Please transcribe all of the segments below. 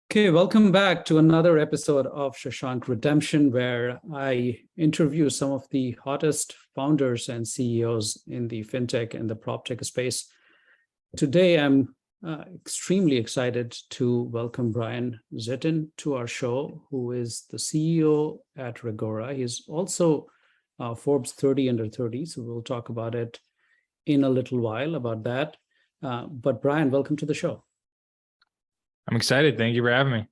Okay, welcome back to another episode of Shashank Redemption, where I interview some of the hottest founders and CEOs in the fintech and the prop tech space. Today, I'm extremely excited to welcome Brian Zitin to our show, who is the CEO at Reggora. He's also Forbes 30 under 30, so we'll talk about it in a little while about that. But Brian, welcome to the show. I'm excited. Thank you for having me.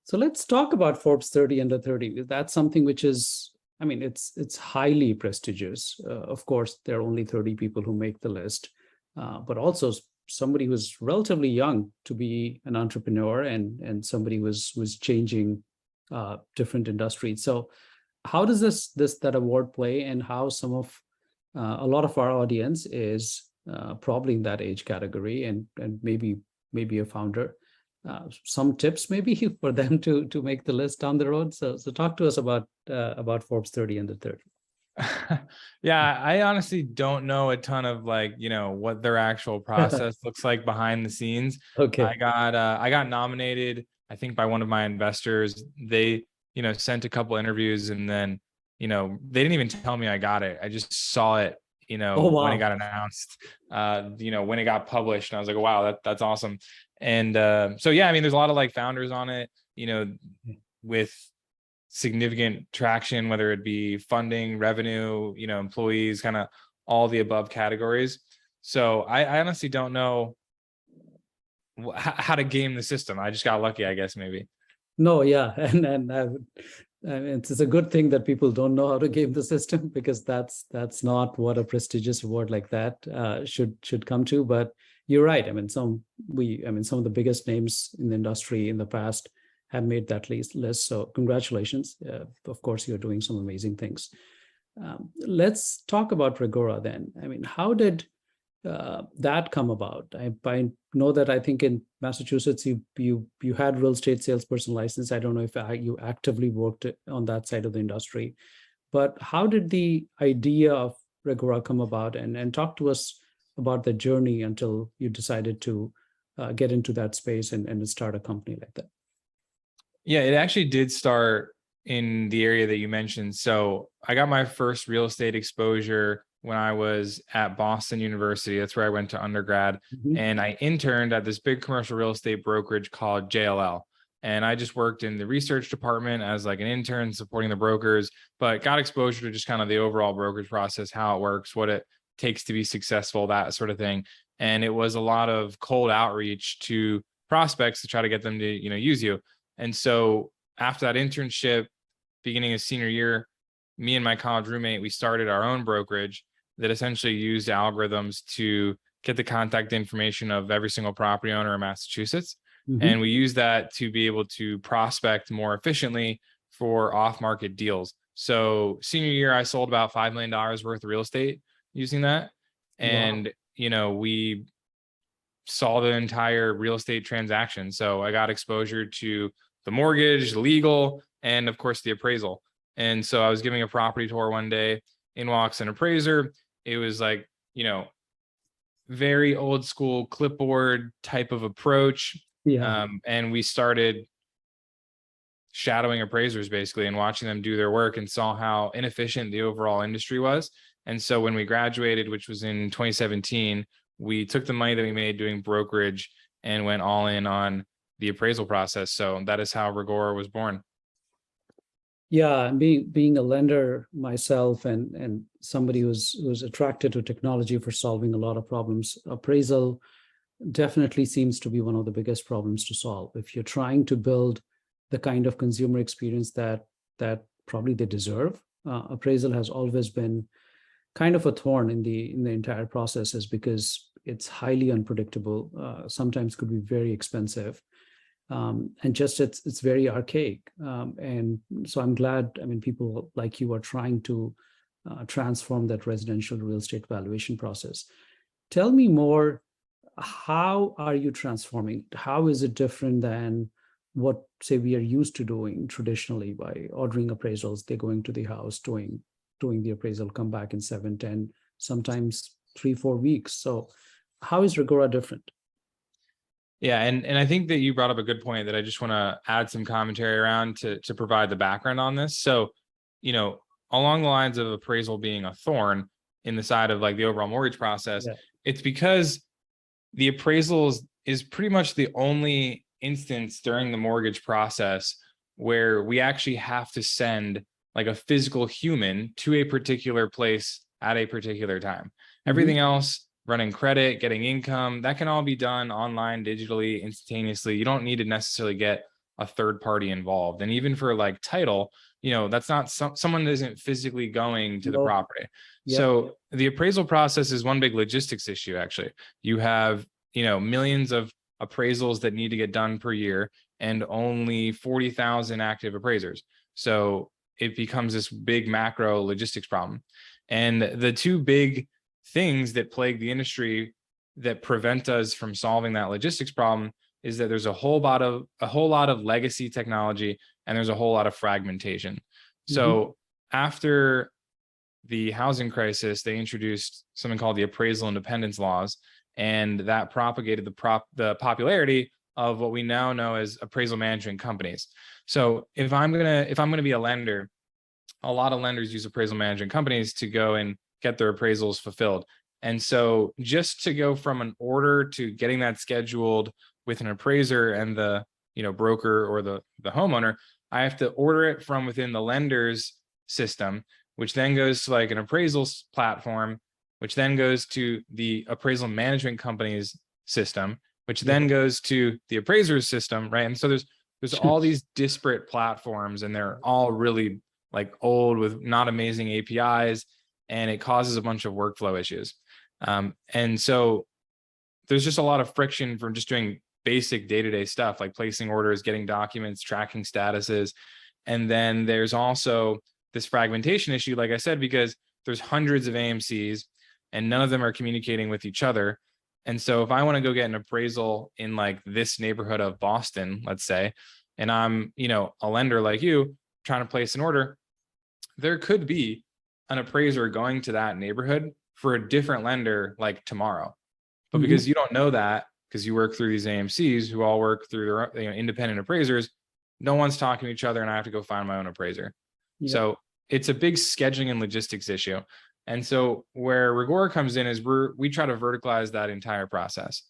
So let's talk about Forbes 30 under 30. That's something which is, it's highly prestigious. Of course, there are only 30 people who make the list, but also somebody who's relatively young to be an entrepreneur and somebody who's changing different industries. So how does that award play, and how some of a lot of our audience is probably in that age category and maybe a founder, some tips maybe for them to make the list down the road. So talk to us about Forbes 30 under 30. Yeah, I honestly don't know a ton of what their actual process looks like behind the scenes. Okay. I got nominated, I think, by one of my investors. They, sent a couple interviews, and then, they didn't even tell me I got it. I just saw it, Oh, wow. when it got announced, when it got published, and I was like, wow, that's awesome. And so, yeah, there's a lot of founders on it, with significant traction, whether it be funding, revenue, employees, kind of all the above categories. So I honestly don't know how to game the system. I just got lucky, I guess, maybe. No, yeah. And it's a good thing that people don't know how to game the system, because that's not what a prestigious award like that should come to. But you're right. Some of the biggest names in the industry in the past have made that list. So congratulations. Of course, you're doing some amazing things. Let's talk about Reggora then. How did that come about? I know that I think in Massachusetts you had real estate salesperson license. I don't know if you actively worked on that side of the industry, but how did the idea of Reggora come about? And talk to us about the journey until you decided to get into that space and start a company like that. Yeah, it actually did start in the area that you mentioned. So I got my first real estate exposure when I was at Boston University. That's where I went to undergrad. Mm-hmm. And I interned at this big commercial real estate brokerage called JLL. And I just worked in the research department as an intern supporting the brokers, but got exposure to just kind of the overall brokerage process, how it works, what it takes to be successful, that sort of thing. And it was a lot of cold outreach to prospects to try to get them to, use you. And so after that internship, beginning of senior year, me and my college roommate, we started our own brokerage that essentially used algorithms to get the contact information of every single property owner in Massachusetts. Mm-hmm. And we used that to be able to prospect more efficiently for off-market deals. So senior year, I sold about $5 million worth of real estate using that. And, wow, we saw the entire real estate transaction. So I got exposure to the mortgage, legal, and of course the appraisal. And so I was giving a property tour one day, in walks an appraiser. It was very old school clipboard type of approach. Yeah. And we started shadowing appraisers basically and watching them do their work, and saw how inefficient the overall industry was. And so when we graduated, which was in 2017, we took the money that we made doing brokerage and went all in on the appraisal process. So that is how Reggora was born. Yeah, being a lender myself and somebody who's attracted to technology for solving a lot of problems, appraisal definitely seems to be one of the biggest problems to solve. If you're trying to build the kind of consumer experience that probably they deserve, appraisal has always been kind of a thorn in the entire process, is because it's highly unpredictable, sometimes could be very expensive, and just it's very archaic. And so I'm glad, people like you are trying to transform that residential real estate valuation process. Tell me more, how are you transforming? How is it different than what, say, we are used to doing traditionally by ordering appraisals? They're going to the house, doing the appraisal, come back in 7, 10, sometimes 3-4 weeks. So how is Reggora different? Yeah, and I think that you brought up a good point that I just want to add some commentary around to provide the background on this. So, along the lines of appraisal being a thorn in the side of like the overall mortgage process, Yeah. it's because the appraisals is pretty much the only instance during the mortgage process where we actually have to send like a physical human to a particular place at a particular time. Everything else, running credit, getting income, that can all be done online, digitally, instantaneously. You don't need to necessarily get a third party involved. And even for like title, that's not someone isn't physically going to the No. property. Yep. So the appraisal process is one big logistics issue, actually. You have, millions of appraisals that need to get done per year and only 40,000 active appraisers. So it becomes this big macro logistics problem. And the two big things that plague the industry that prevent us from solving that logistics problem is that there's a whole lot of legacy technology and there's a whole lot of fragmentation. So after the housing crisis, they introduced something called the appraisal independence laws, and that propagated the popularity of what we now know as appraisal management companies. So if I'm gonna be a lender, a lot of lenders use appraisal management companies to go and get their appraisals fulfilled. And so just to go from an order to getting that scheduled with an appraiser and the broker or the homeowner, I have to order it from within the lender's system, which then goes to like an appraisal platform, which then goes to the appraisal management company's system, which then goes to the appraiser's system, right? And so there's all these disparate platforms, and they're all really like old with not amazing APIs, and it causes a bunch of workflow issues. And so there's just a lot of friction from just doing basic day-to-day stuff like placing orders, getting documents, tracking statuses. And then there's also this fragmentation issue, like I said, because there's hundreds of AMCs and none of them are communicating with each other. And so if I want to go get an appraisal in like this neighborhood of Boston, let's say, and I'm, a lender like you trying to place an order, there could be an appraiser going to that neighborhood for a different lender like tomorrow. But because you don't know that, because you work through these AMCs who all work through their independent appraisers, no one's talking to each other and I have to go find my own appraiser. So it's a big scheduling and logistics issue. And so where Reggora comes in is we try to verticalize that entire process.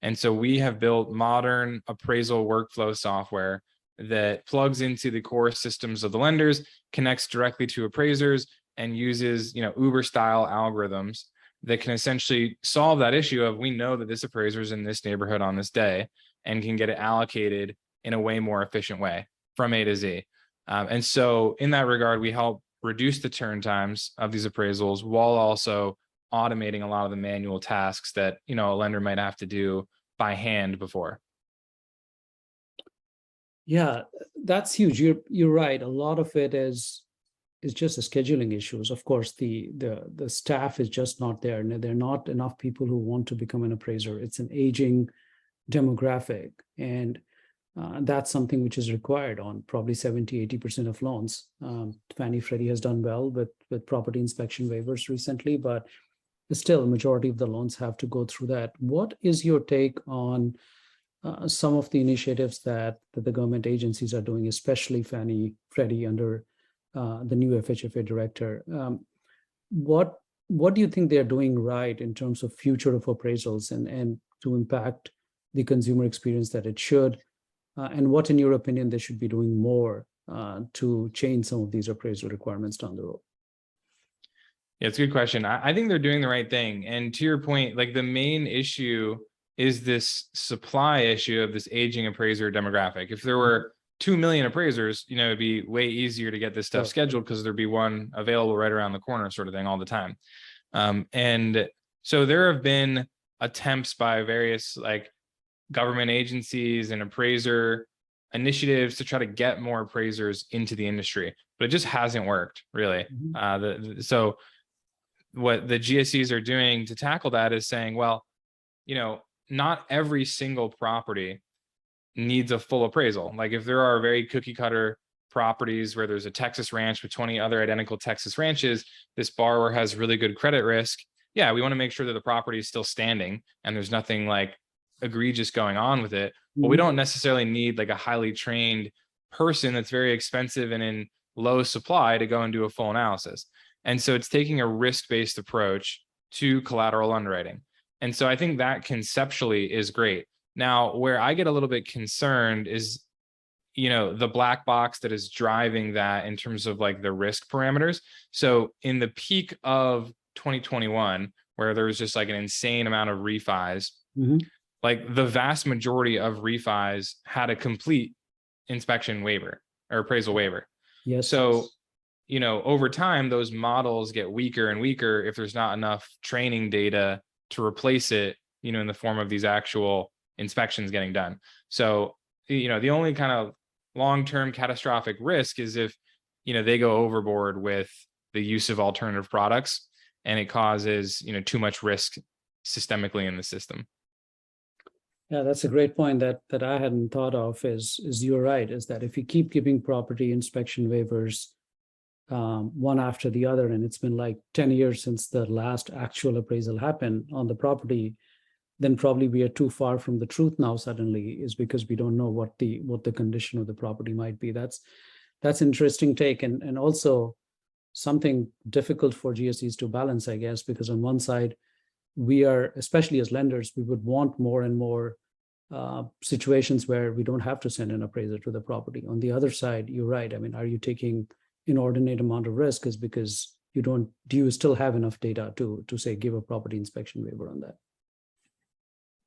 And so we have built modern appraisal workflow software that plugs into the core systems of the lenders, connects directly to appraisers, and uses Uber style algorithms that can essentially solve that issue of, we know that this appraiser is in this neighborhood on this day and can get it allocated in a way more efficient way from A to Z. And so in that regard, we help reduce the turn times of these appraisals while also automating a lot of the manual tasks that a lender might have to do by hand before. Yeah, that's huge. You're right. A lot of it is just the scheduling issues. Of course, the staff is just not there, and there are not enough people who want to become an appraiser. It's an aging demographic, and that's something which is required on probably 70-80% of loans. Fannie Freddie has done well with property inspection waivers recently, but still a majority of the loans have to go through that. What is your take on some of the initiatives that the government agencies are doing, especially Fannie Freddie under the new FHFA director? What do you think they're doing right in terms of future of appraisals and to impact the consumer experience that it should? And what, in your opinion, they should be doing more to change some of these appraisal requirements down the road? Yeah, it's a good question. I think they're doing the right thing. And to your point, like the main issue is this supply issue of this aging appraiser demographic. If there were 2 million appraisers, it'd be way easier to get this stuff scheduled because there'd be one available right around the corner, sort of thing, all the time. And so there have been attempts by various like government agencies and appraiser initiatives to try to get more appraisers into the industry, but it just hasn't worked really. So what the GSEs are doing to tackle that is saying, well, not every single property needs a full appraisal. Like if there are very cookie cutter properties where there's a Texas ranch with 20 other identical Texas ranches, this borrower has really good credit risk. Yeah, we want to make sure that the property is still standing and there's nothing like egregious going on with it, but we don't necessarily need like a highly trained person that's very expensive and in low supply to go and do a full analysis. And so it's taking a risk-based approach to collateral underwriting. And so I think that conceptually is great. Now, where I get a little bit concerned is, the black box that is driving that in terms of like the risk parameters. So in the peak of 2021, where there was just like an insane amount of refis, like the vast majority of refis had a complete inspection waiver or appraisal waiver. Yes. So, over time, those models get weaker and weaker if there's not enough training data to replace it, in the form of these actual inspections getting done. So, the only kind of long-term catastrophic risk is if, they go overboard with the use of alternative products and it causes, too much risk systemically in the system. Yeah, that's a great point that I hadn't thought of. Is you're right, is that if you keep giving property inspection waivers one after the other, and it's been like 10 years since the last actual appraisal happened on the property, then probably we are too far from the truth now suddenly, is because we don't know what the condition of the property might be. That's interesting take, and also something difficult for GSEs to balance, I guess, because on one side, we are, especially as lenders, we would want more and more situations where we don't have to send an appraiser to the property. On the other side, you're right. I mean, are you taking inordinate amount of risk is because do you still have enough data to say give a property inspection waiver on that?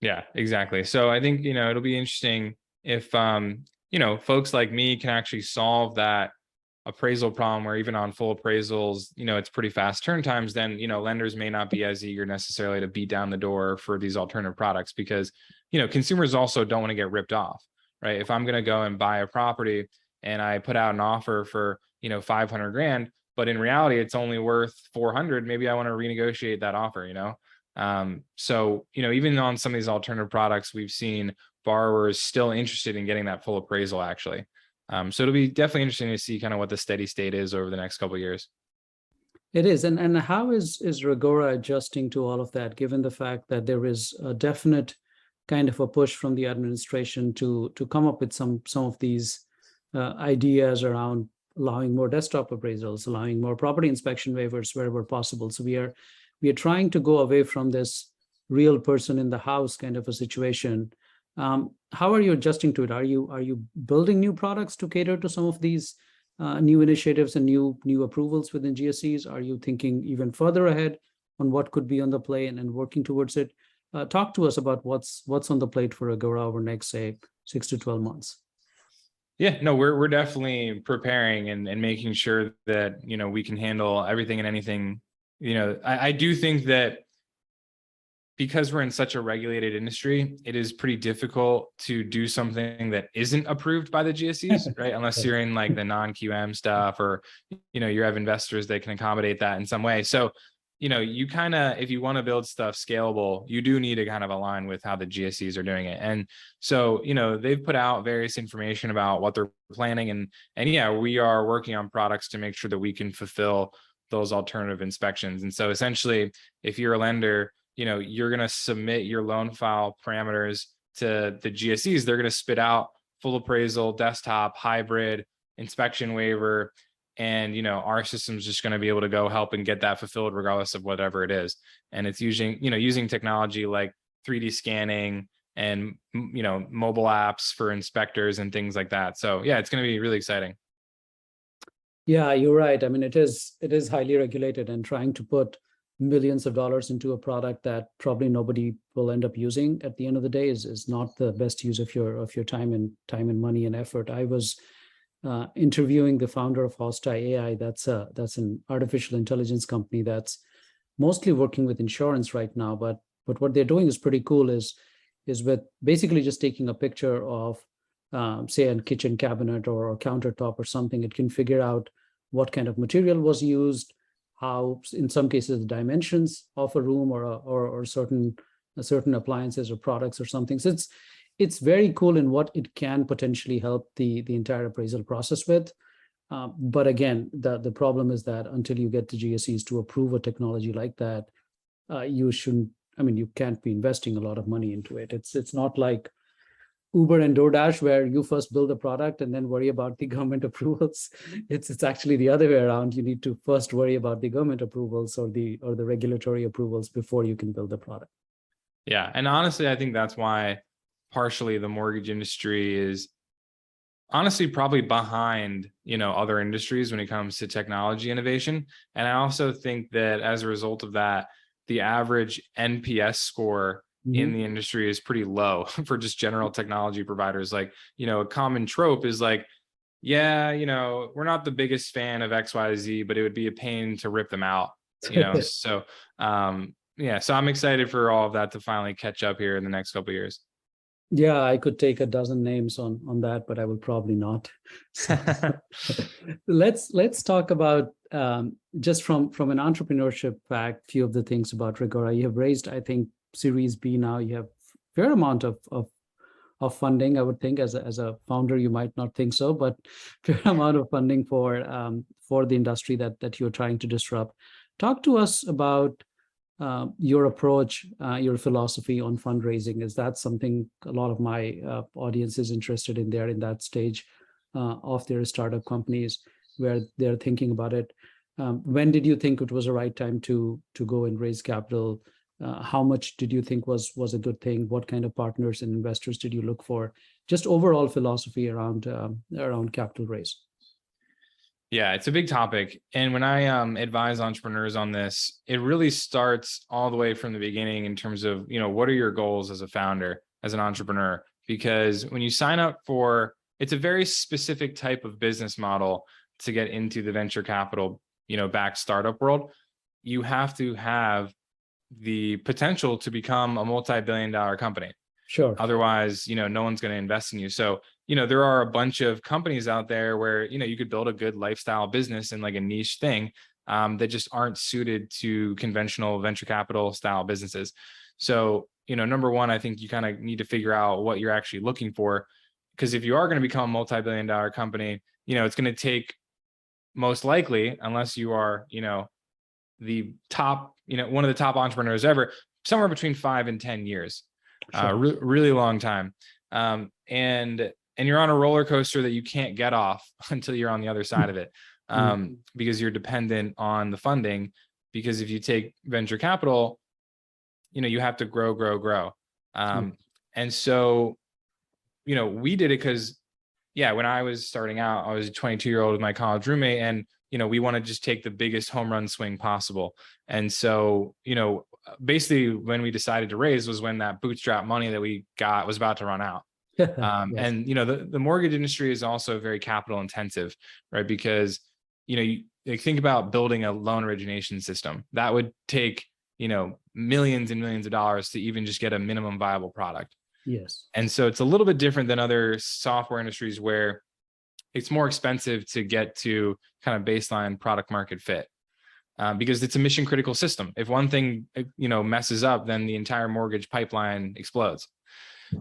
Yeah, exactly. So I think, it'll be interesting if, folks like me can actually solve that appraisal problem where even on full appraisals, it's pretty fast turn times, then, lenders may not be as eager necessarily to beat down the door for these alternative products because, consumers also don't want to get ripped off, right? If I'm going to go and buy a property and I put out an offer for, 500 grand, but in reality, it's only worth 400, maybe I want to renegotiate that offer, So, even on some of these alternative products, we've seen borrowers still interested in getting that full appraisal actually. So it'll be definitely interesting to see kind of what the steady state is over the next couple of years. It is. And how is Reggora adjusting to all of that, given the fact that there is a definite kind of a push from the administration to come up with some of these ideas around allowing more desktop appraisals, allowing more property inspection waivers wherever possible. So we are trying to go away from this real person in the house kind of a situation. How are you adjusting to it? Are you building new products to cater to some of these new initiatives and new approvals within GSEs? Are you thinking even further ahead on what could be on the plate and working towards it? Talk to us about what's on the plate for Reggora over next, say, 6 to 12 months. Yeah, no, we're definitely preparing and making sure that, we can handle everything and anything. I do think that because we're in such a regulated industry, it is pretty difficult to do something that isn't approved by the GSEs, right? Unless you're in like the non-QM stuff or, you have investors that can accommodate that in some way. So, you kind of, if you want to build stuff scalable, you do need to kind of align with how the GSEs are doing it. And so, they've put out various information about what they're planning. And yeah, we are working on products to make sure that we can fulfill those alternative inspections. And so essentially, if you're a lender, you're going to submit your loan file parameters to the GSEs. They're going to spit out full appraisal, desktop, hybrid, inspection waiver. And, our system's just going to be able to go help and get that fulfilled regardless of whatever it is. And it's using technology like 3D scanning and, mobile apps for inspectors and things like that. So yeah, it's going to be really exciting. Yeah, you're right. I mean, it is highly regulated, and trying to put millions of dollars into a product that probably nobody will end up using at the end of the day is not the best use of your time and money and effort. I was interviewing the founder of Hostai AI. That's an artificial intelligence company that's mostly working with insurance right now. But what they're doing is pretty cool. Is with basically just taking a picture of say a kitchen cabinet or a countertop or something. It can figure out what kind of material was used, how, in some cases, the dimensions of a room or certain appliances or products or something. So it's very cool in what it can potentially help the entire appraisal process with. But again, the problem is that until you get the GSEs to approve a technology like that, you shouldn't. I mean, you can't be investing a lot of money into it. It's not like Uber and DoorDash, where you first build a product and then worry about the government approvals. It's actually the other way around. You need to first worry about the government approvals or the regulatory approvals before you can build the product. Yeah. And honestly, I think that's why partially the mortgage industry is honestly probably behind, other industries when it comes to technology innovation. And I also think that as a result of that, the average NPS score in the industry is pretty low for just general technology providers. Like, a common trope is like, yeah, we're not the biggest fan of XYZ, but it would be a pain to rip them out, so yeah, so I'm excited for all of that to finally catch up here in the next couple of years. Yeah, I could take a dozen names on that, but I will probably not. So, let's talk about just from an entrepreneurship fact, few of the things about Reggora. You have raised, I think, Series B now. You have fair amount of funding. I would think as a founder, you might not think so, but fair amount of funding for the industry that you're trying to disrupt. Talk to us about your approach, your philosophy on fundraising. Is that something a lot of my audience is interested in? There in that stage of their startup companies where they're thinking about it. When did you think it was the right time to go and raise capital? How much did you think was a good thing? What kind of partners and investors did you look for? Just overall philosophy around capital raise. Yeah, it's a big topic. And when I advise entrepreneurs on this, it really starts all the way from the beginning in terms of, what are your goals as a founder, as an entrepreneur? Because when you sign up for, it's a very specific type of business model to get into the venture capital, backed startup world. You have to have the potential to become a multi-billion-dollar company. Sure. Otherwise, no one's going to invest in you. So, there are a bunch of companies out there where, you could build a good lifestyle business in like a niche thing that just aren't suited to conventional venture capital style businesses. So, number one, I think you kind of need to figure out what you're actually looking for. Because if you are going to become a multi-billion-dollar company, it's going to take, most likely, unless you are, the top, one of the top entrepreneurs ever, somewhere between 5 and 10 years. Sure. Really long time. And you're on a roller coaster that you can't get off until you're on the other side of it, because you're dependent on the funding. Because if you take venture capital, you have to grow. And so, we did it because, when I was starting out, I was a 22-year-old with my college roommate, and we want to just take the biggest home run swing possible. And so, basically when we decided to raise was when that bootstrap money that we got was about to run out. Yes. And, the mortgage industry is also very capital intensive, right? Because, you think about building a loan origination system that would take, millions and millions of dollars to even just get a minimum viable product. Yes. And so it's a little bit different than other software industries where it's more expensive to get to kind of baseline product market fit. Because it's a mission critical system. If one thing, messes up, then the entire mortgage pipeline explodes.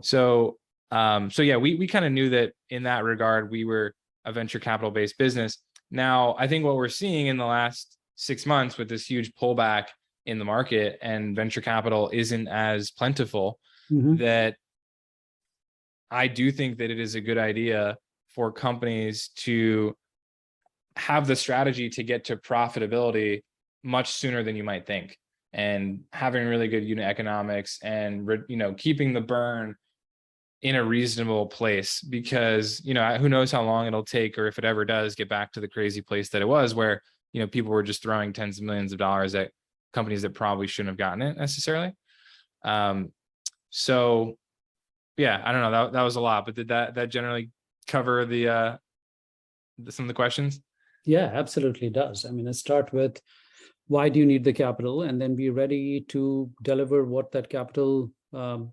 So yeah, we kind of knew that in that regard, we were a venture capital based business. Now, I think what we're seeing in the last 6 months with this huge pullback in the market and venture capital isn't as plentiful, that I do think that it is a good idea for companies to have the strategy to get to profitability much sooner than you might think, and having really good unit economics and, keeping the burn in a reasonable place, because, who knows how long it'll take, or if it ever does get back to the crazy place that it was where, people were just throwing tens of millions of dollars at companies that probably shouldn't have gotten it necessarily. So yeah, I don't know, that was a lot, but did that generally cover some of the questions? Yeah, absolutely does. I mean, let's start with why do you need the capital, and then be ready to deliver what that capital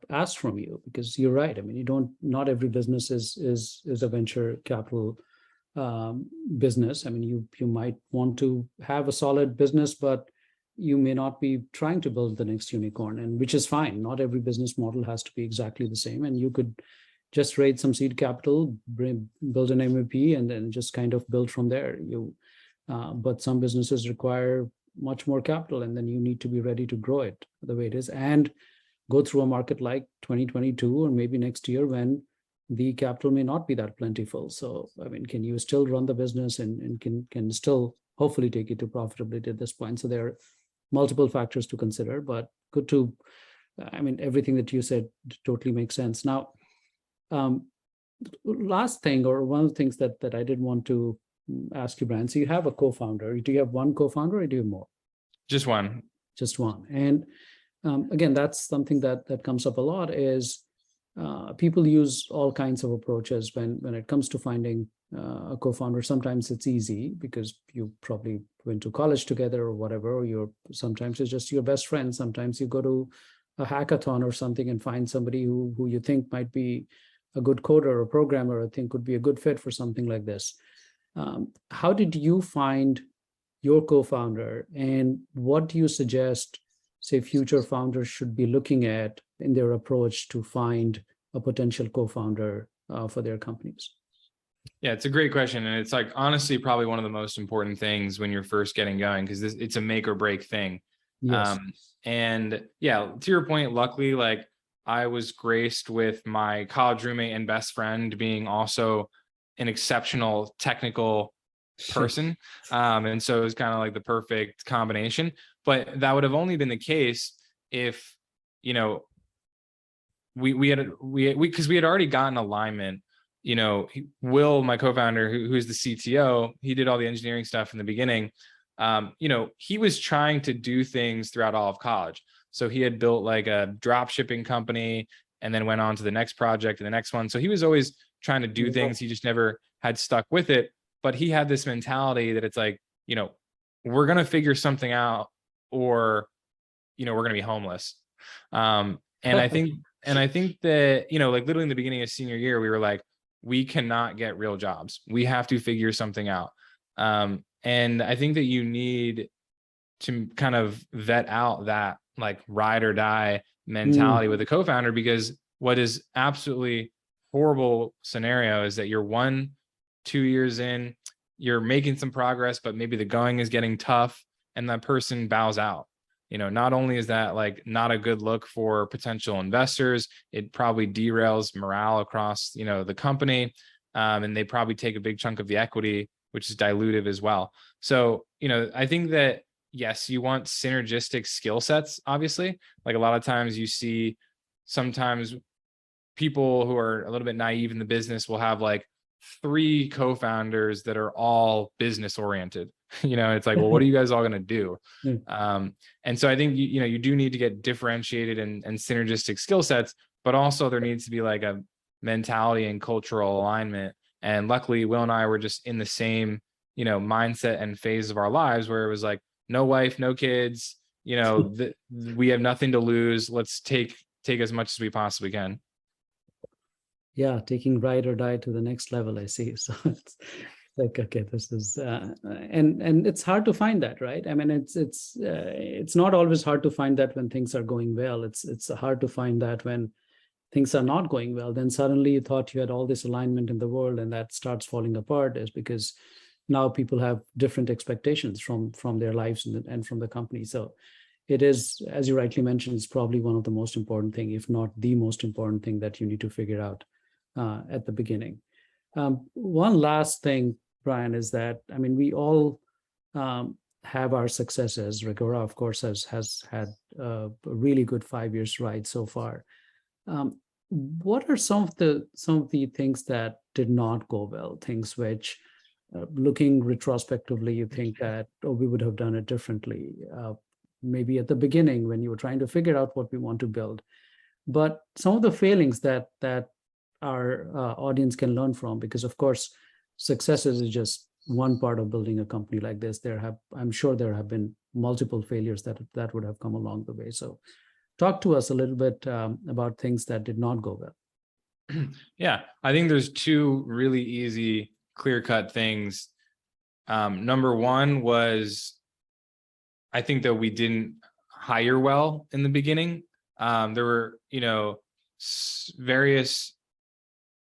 asks from you. Because you're right. I mean, not every business is a venture capital business. I mean, you might want to have a solid business, but you may not be trying to build the next unicorn, and which is fine. Not every business model has to be exactly the same, and you could just raise some seed capital, build an MVP, and then just kind of build from there. But some businesses require much more capital, and then you need to be ready to grow it the way it is and go through a market like 2022 or maybe next year when the capital may not be that plentiful. So, I mean, can you still run the business and can still hopefully take it to profitability at this point? So there are multiple factors to consider, but good to, I mean, everything that you said totally makes sense. Now, last thing, or one of the things that I did want to ask you, Brian. So you have a co-founder. Do you have one co-founder or do you have more? Just one. Just one. And again, that's something that comes up a lot is people use all kinds of approaches when it comes to finding a co-founder. Sometimes it's easy because you probably went to college together or whatever, or sometimes it's just your best friend. Sometimes you go to a hackathon or something and find somebody who you think might be a good coder or programmer, or think could be a good fit for something like this. How did you find your co-founder, and what do you suggest, say, future founders should be looking at in their approach to find a potential co-founder for their companies? Yeah, it's a great question. And it's like, honestly, probably one of the most important things when you're first getting going, because it's a make or break thing. Yes. And yeah, to your point, luckily, like I was graced with my college roommate and best friend being also an exceptional technical person. And so it was kind of like the perfect combination. But that would have only been the case if, you know, we had already gotten alignment. You know, Will, my co-founder, who's the CTO, he did all the engineering stuff in the beginning. You know, he was trying to do things throughout all of college. So he had built like a drop shipping company and then went on to the next project and the next one. So he was always trying to do things. He just never had stuck with it. But he had this mentality that it's like, you know, we're going to figure something out, or, you know, we're going to be homeless. And I think that, you know, like literally in the beginning of senior year, we were like, we cannot get real jobs. We have to figure something out. And I think that you need to kind of vet out that like ride or die mentality with a co-founder, because what is absolutely horrible scenario is that you're 1-2 years in, you're making some progress, but maybe the going is getting tough and that person bows out. You know, not only is that like not a good look for potential investors, it probably derails morale across, you know, the company. And they probably take a big chunk of the equity, which is dilutive as well. So, you know, I think that, yes, you want synergistic skill sets, obviously. Like a lot of times you see sometimes people who are a little bit naive in the business will have like 3 co-founders that are all business oriented. You know, it's like, well, what are you guys all going to do? And so I think, you know, you do need to get differentiated and synergistic skill sets, but also there needs to be like a mentality and cultural alignment. And luckily, Will and I were just in the same, you know, mindset and phase of our lives where it was like, no wife, no kids, you know, we have nothing to lose. Let's take as much as we possibly can. Yeah, taking ride or die to the next level, I see. So it's like, okay, this is and it's hard to find that, right? I mean, it's not always hard to find that when things are going well. It's hard to find that when things are not going well. Then suddenly you thought you had all this alignment in the world, and that starts falling apart, is because now people have different expectations from their lives and from the company. So it is, as you rightly mentioned, it's probably one of the most important thing, if not the most important thing, that you need to figure out at the beginning. One last thing, Brian, is that, I mean, we all have our successes. Reggora, of course, has had a really good 5 years ride so far. What are some of the things that did not go well? Things which, looking retrospectively, you think that, oh, we would have done it differently. Maybe at the beginning when you were trying to figure out what we want to build, but some of the failings that our audience can learn from, because of course, successes is just one part of building a company like this. I'm sure there have been multiple failures that would have come along the way. So talk to us a little bit about things that did not go well. Yeah, I think there's 2 really easy, clear-cut things. Number one was, I think that we didn't hire well in the beginning. There were, you know, various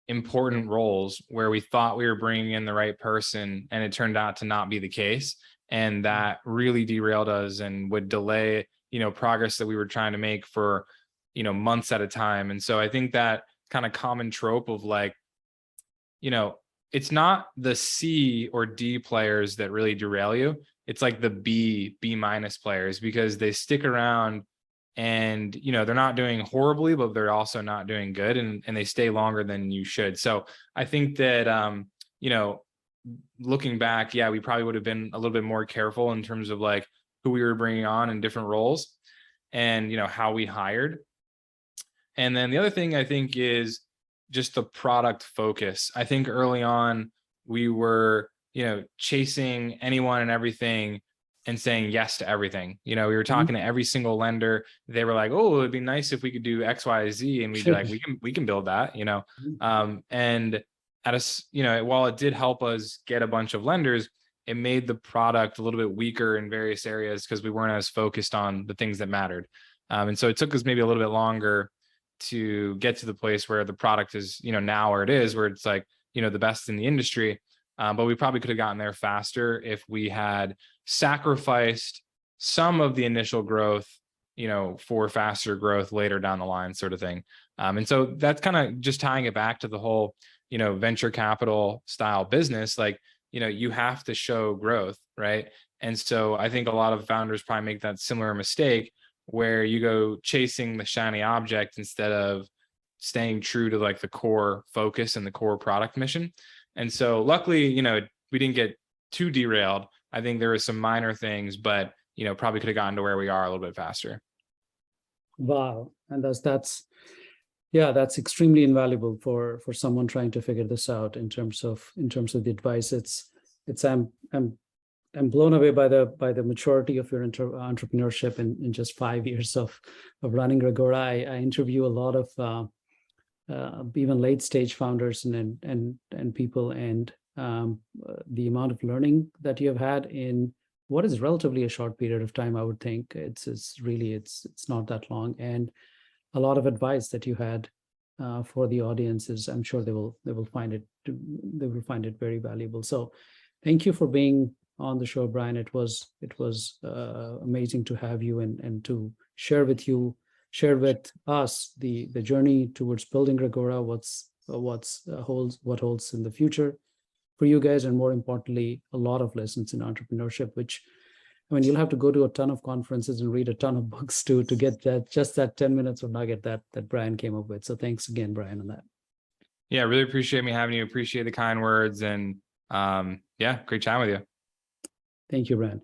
important roles where we thought we were bringing in the right person, and it turned out to not be the case. And that really derailed us and would delay, progress that we were trying to make for, months at a time. And so I think that kind of common trope of like, it's not the C or D players that really derail you. It's like the B minus players, because they stick around and, they're not doing horribly, but they're also not doing good, and they stay longer than you should. So I think that, looking back, yeah, we probably would have been a little bit more careful in terms of like who we were bringing on in different roles and, how we hired. And then the other thing I think is just the product focus. I think early on we were, chasing anyone and everything and saying yes to everything. We were talking to every single lender. They were like, "Oh, it'd be nice if we could do X, Y, Z," and we'd be like, "We can build that," And while it did help us get a bunch of lenders, it made the product a little bit weaker in various areas because we weren't as focused on the things that mattered. And so it took us maybe a little bit longer to get to the place where the product is, now where it is, where it's like, the best in the industry. But we probably could have gotten there faster if we had sacrificed some of the initial growth, for faster growth later down the line, sort of thing. And so that's kind of just tying it back to the whole, venture capital style business. Like, you have to show growth, right? And so I think a lot of founders probably make that similar mistake where you go chasing the shiny object instead of staying true to like the core focus and the core product mission. And so luckily, we didn't get too derailed. I think there were some minor things, but, probably could have gotten to where we are a little bit faster. Wow. And that's extremely invaluable for someone trying to figure this out in terms of the advice. I'm blown away by the maturity of your entrepreneurship in just 5 years of running Reggora. I interview a lot of even late stage founders and people, and the amount of learning that you have had in what is relatively a short period of time. I would think it's not that long, and a lot of advice that you had for the audiences. I'm sure they will find it very valuable. So thank you for being on the show, Brian. It was amazing to have you and to share with us the journey towards building Reggora, what holds in the future for you guys, and more importantly, a lot of lessons in entrepreneurship, which, I mean, you'll have to go to a ton of conferences and read a ton of books to get that 10 minutes of nugget that Brian came up with. So thanks again, Brian, on that. Yeah, really appreciate me having you. Appreciate the kind words, and yeah, great chatting with you. Thank you, Brian.